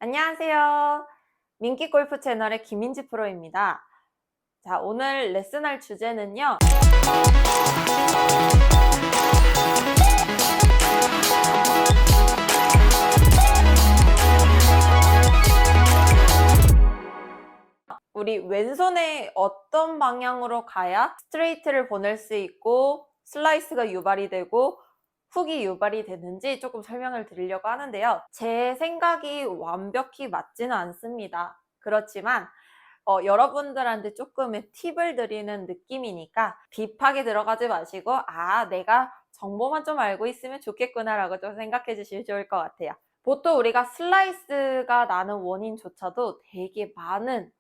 안녕하세요. 민키 골프 채널의 김민지 프로입니다. 자, 오늘 레슨할 주제는요. 우리 왼손에 어떤 방향으로 가야 스트레이트를 보낼 수 있고 슬라이스가 유발이 되고 훅이 유발이 되는지 조금 설명을 드리려고 하는데요. 제 생각이 완벽히 맞지는 않습니다. 그렇지만 여러분들한테 조금의 팁을 드리는 느낌이니까 딥하게 들어가지 마시고 내가 정보만 좀 알고 있으면 좋겠구나 라고 좀 생각해 주시면 좋을 것 같아요. 보통 우리가 슬라이스가 나는 원인조차도 되게 많은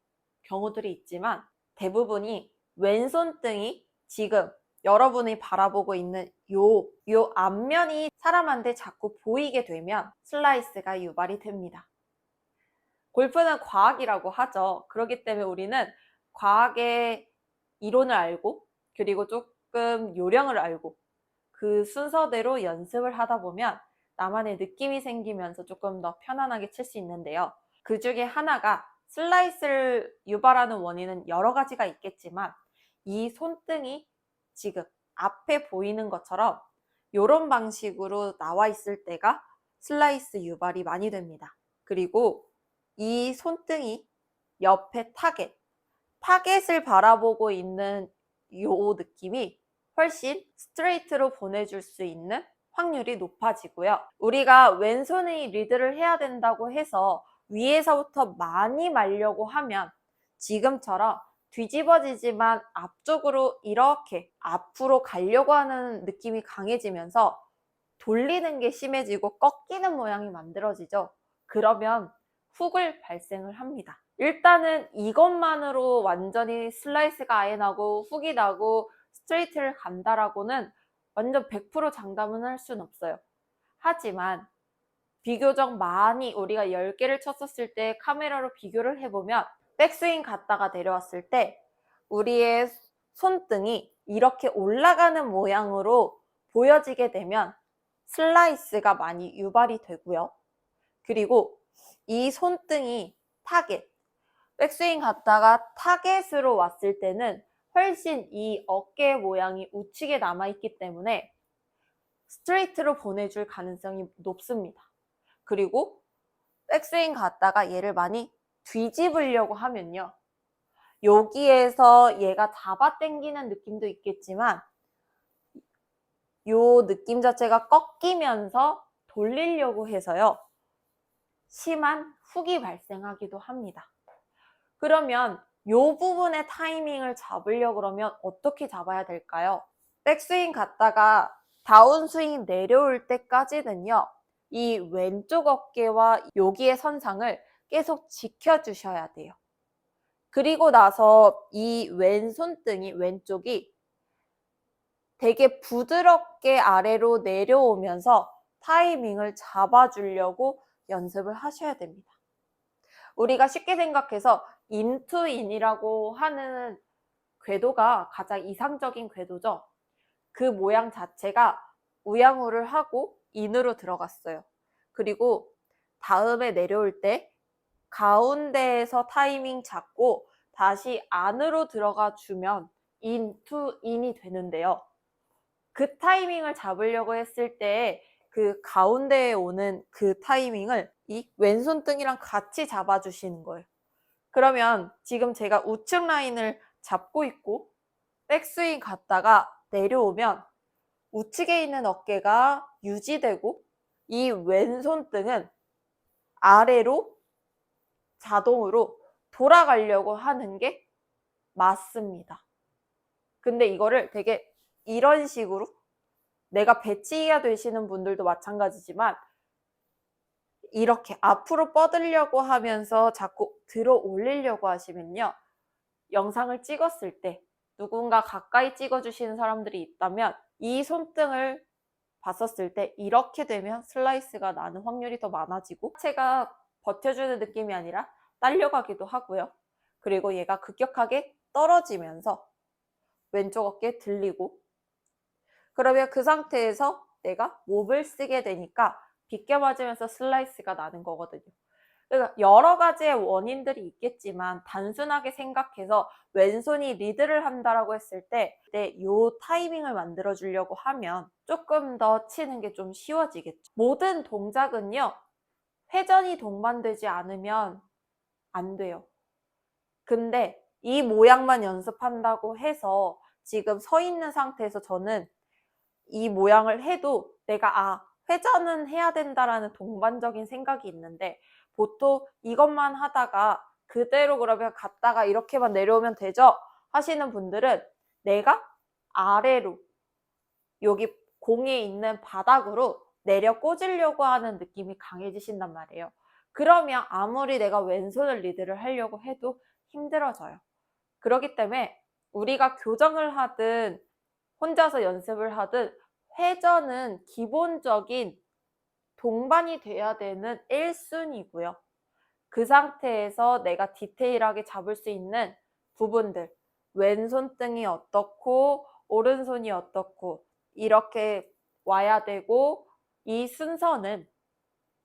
경우들이 있지만 대부분이 왼손등이 지금 여러분이 바라보고 있는 요 앞면이 사람한테 자꾸 보이게 되면 슬라이스가 유발이 됩니다. 골프는 과학이라고 하죠. 그렇기 때문에 우리는 과학의 이론을 알고 그리고 조금 요령을 알고 그 순서대로 연습을 하다 보면 나만의 느낌이 생기면서 조금 더 편안하게 칠 수 있는데요. 그 중에 하나가 슬라이스를 유발하는 원인은 여러 가지가 있겠지만 이 손등이 지금 앞에 보이는 것처럼 이런 방식으로 나와 있을 때가 슬라이스 유발이 많이 됩니다. 그리고 이 손등이 옆에 타겟을 바라보고 있는 요 느낌이 훨씬 스트레이트로 보내줄 수 있는 확률이 높아지고요. 우리가 왼손이 리드를 해야 된다고 해서 위에서부터 많이 말려고 하면 지금처럼 뒤집어지지만 앞쪽으로 이렇게 앞으로 가려고 하는 느낌이 강해지면서 돌리는 게 심해지고 꺾이는 모양이 만들어지죠. 그러면 훅을 발생을 합니다. 일단은 이것만으로 완전히 슬라이스가 아예 나고 훅이 나고 스트레이트를 간다라고는 완전 100% 장담은 할 수는 없어요. 하지만 비교적 많이 우리가 10개를 쳤었을 때 카메라로 비교를 해보면 백스윙 갔다가 내려왔을 때 우리의 손등이 이렇게 올라가는 모양으로 보여지게 되면 슬라이스가 많이 유발이 되고요. 그리고 이 손등이 백스윙 갔다가 타겟으로 왔을 때는 훨씬 이 어깨 모양이 우측에 남아있기 때문에 스트레이트로 보내줄 가능성이 높습니다. 그리고 백스윙 갔다가 얘를 많이 뒤집으려고 하면요. 여기에서 얘가 잡아당기는 느낌도 있겠지만 요 느낌 자체가 꺾이면서 돌리려고 해서요. 심한 훅이 발생하기도 합니다. 그러면 요 부분의 타이밍을 잡으려고 그러면 어떻게 잡아야 될까요? 백스윙 갔다가 다운스윙 내려올 때까지는요. 이 왼쪽 어깨와 여기의 선상을 계속 지켜주셔야 돼요. 그리고 나서 이 왼손등이 왼쪽이 되게 부드럽게 아래로 내려오면서 타이밍을 잡아주려고 연습을 하셔야 됩니다. 우리가 쉽게 생각해서 인투인이라고 하는 궤도가 가장 이상적인 궤도죠. 그 모양 자체가 우양우를 하고 인으로 들어갔어요. 그리고 다음에 내려올 때 가운데에서 타이밍 잡고 다시 안으로 들어가 주면 인투인이 되는데요. 그 타이밍을 잡으려고 했을 때 그 가운데에 오는 그 타이밍을 이 왼손등이랑 같이 잡아주시는 거예요. 그러면 지금 제가 우측 라인을 잡고 있고 백스윙 갔다가 내려오면 우측에 있는 어깨가 유지되고 이 왼손등은 아래로 자동으로 돌아가려고 하는 게 맞습니다. 근데 이거를 되게 이런 식으로 내가 배치기가 되시는 분들도 마찬가지지만 이렇게 앞으로 뻗으려고 하면서 자꾸 들어 올리려고 하시면요. 영상을 찍었을 때 누군가 가까이 찍어주시는 사람들이 있다면 이 손등을 봤었을 때 이렇게 되면 슬라이스가 나는 확률이 더 많아지고 체가 버텨주는 느낌이 아니라 딸려가기도 하고요. 그리고 얘가 급격하게 떨어지면서 왼쪽 어깨 들리고 그러면 그 상태에서 내가 몹을 쓰게 되니까 비껴 맞으면서 슬라이스가 나는 거거든요. 그러니까 여러 가지의 원인들이 있겠지만 단순하게 생각해서 왼손이 리드를 한다라고 했을 때 요 타이밍을 만들어 주려고 하면 조금 더 치는 게 좀 쉬워지겠죠. 모든 동작은요, 회전이 동반되지 않으면 안 돼요. 근데 이 모양만 연습한다고 해서 지금 서 있는 상태에서 저는 이 모양을 해도 내가 회전은 해야 된다라는 동반적인 생각이 있는데, 보통 이것만 하다가 그대로 그러면 갔다가 이렇게만 내려오면 되죠? 하시는 분들은 내가 아래로 여기 공에 있는 바닥으로 내려 꽂으려고 하는 느낌이 강해지신단 말이에요. 그러면 아무리 내가 왼손을 리드를 하려고 해도 힘들어져요. 그렇기 때문에 우리가 교정을 하든 혼자서 연습을 하든 회전은 기본적인 동반이 돼야 되는 1순위고요. 그 상태에서 내가 디테일하게 잡을 수 있는 부분들, 왼손등이 어떻고 오른손이 어떻고 이렇게 와야 되고, 이 순서는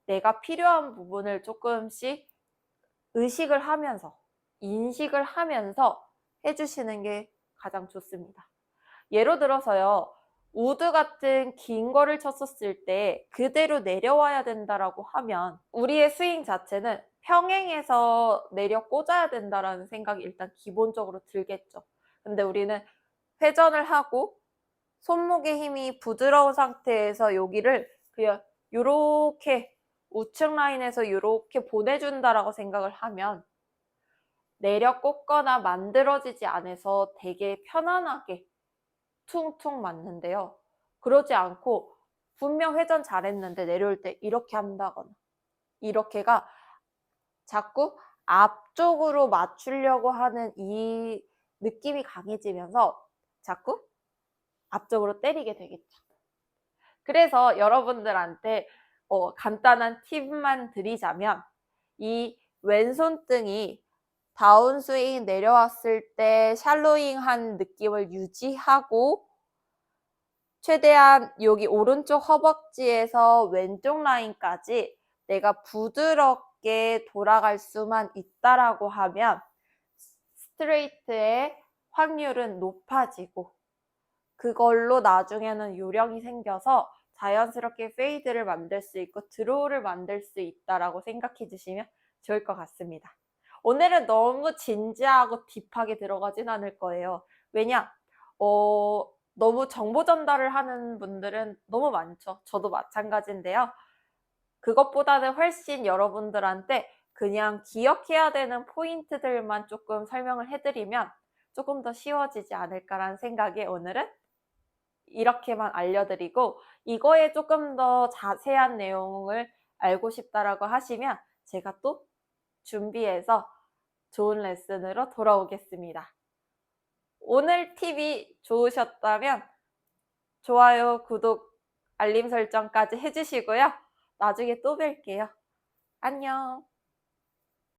내가 필요한 부분을 조금씩 의식을 하면서, 인식을 하면서 해주시는 게 가장 좋습니다. 예로 들어서요, 우드 같은 긴 거를 쳤었을 때 그대로 내려와야 된다라고 하면 우리의 스윙 자체는 평행해서 내려 꽂아야 된다라는 생각이 일단 기본적으로 들겠죠. 근데 우리는 회전을 하고 손목의 힘이 부드러운 상태에서 여기를 그냥 요렇게 우측 라인에서 요렇게 보내준다라고 생각을 하면 내려 꽂거나 만들어지지 않아서 되게 편안하게 퉁퉁 맞는데요. 그러지 않고 분명 회전 잘했는데 내려올 때 이렇게 한다거나, 이렇게가 자꾸 앞쪽으로 맞추려고 하는 이 느낌이 강해지면서 자꾸 앞쪽으로 때리게 되겠죠. 그래서 여러분들한테 간단한 팁만 드리자면, 이 왼손등이 다운스윙 내려왔을 때 샬로잉한 느낌을 유지하고 최대한 여기 오른쪽 허벅지에서 왼쪽 라인까지 내가 부드럽게 돌아갈 수만 있다라고 하면 스트레이트의 확률은 높아지고, 그걸로 나중에는 요령이 생겨서 자연스럽게 페이드를 만들 수 있고 드로우를 만들 수 있다라고 생각해 주시면 좋을 것 같습니다. 오늘은 너무 진지하고 딥하게 들어가진 않을 거예요. 왜냐? 너무 정보 전달을 하는 분들은 너무 많죠. 저도 마찬가지인데요. 그것보다는 훨씬 여러분들한테 그냥 기억해야 되는 포인트들만 조금 설명을 해드리면 조금 더 쉬워지지 않을까라는 생각에 오늘은 이렇게만 알려드리고, 이거에 조금 더 자세한 내용을 알고 싶다라고 하시면 제가 또 준비해서 좋은 레슨으로 돌아오겠습니다. 오늘 팁이 좋으셨다면 좋아요, 구독, 알림 설정까지 해주시고요. 나중에 또 뵐게요. 안녕.